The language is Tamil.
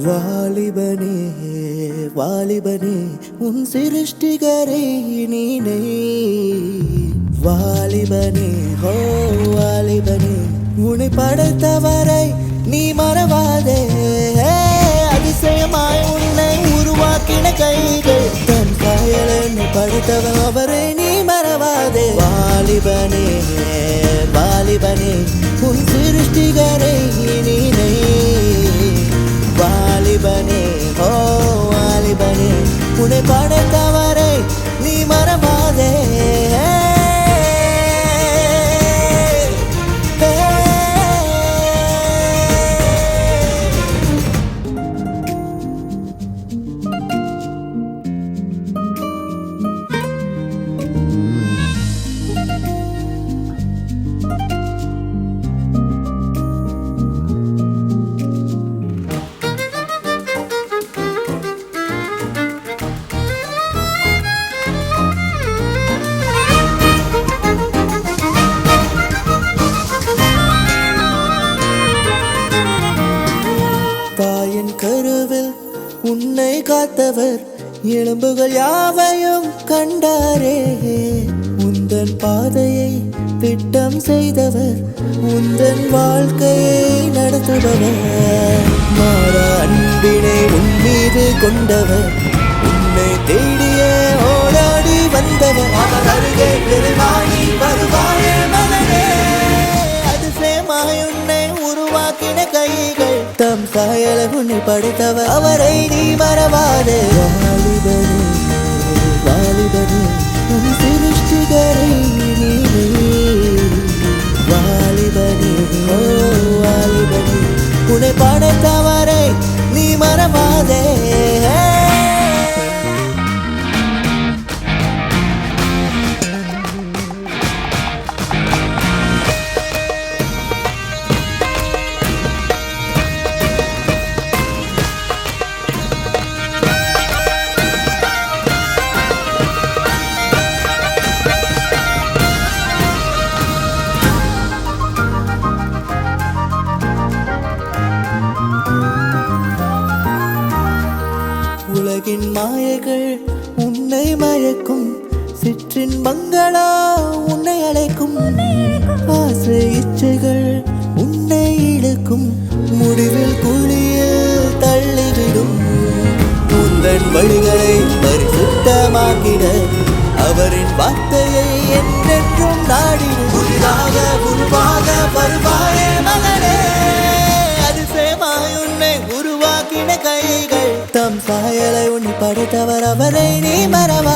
வாலிபனே வாலிபனே உன் சிருஷ்டிகரை நீனே வாலிபனே ஹோ வாலிபனே உன்னை படைத்தவரை நீ மறவாதே அதிசயமாய் உன்னை உருவாக்கின கைகள் தன் சாயல் என்னை படைத்தவர் அவரை நீ மறவாதே வாலிபனே வாலிபனே உன் சிருஷ்டிகரை நீனே வாலிபனே ஓ வாலிபனே உன்னை படைத்தவரை நீ மறவாதே தாயின் கருவில் உன்னை காத்தவர் எலும்புகள் யாவையும் கண்டாரே உந்தன் பாதையை திட்டம் செய்தவர் உந்தன் வாழ்க்கையை நடத்துபவர் மாறா அன்பினை உன் மீது கொண்டவர் உன்னை தேடியே ஓடாடி வந்தவர் அவர் அருகே பெருமானி வருவாயே மகனே அதிசயமாய் உன்னை உருவாக்கின கைகள் தம் சாயலை உன்னை படைத்தவர் அவரை நீ மறவாதே வாலிபனே வாலிபனே உன் சிருஷ்டிகரை நீனே வாலிபனே ஓ வாலிபனே உன்னை படைத்தவரை நீ மறவாதே உலகின் மாயைகள் உன்னை மயக்கும் சிற்றின் மங்களா உன்னை அழைக்கும் ஆசை இச்சைகள் உன்னை இழுக்கும் முடிவில் குழியில் தள்ளிவிடும் உந்தன் வழிகளை பரிசுத்தமாக்கிட அவரின் வார்த்தையை என்றென்றும் நாடிடும் புதிதாக உருவாக வருவாயே மகனே அதிசயமாய் உன்னை உருவாக்கின கைகள் தம் சாயலை உன்னை படைத்தவர் அவரை நீ மறவா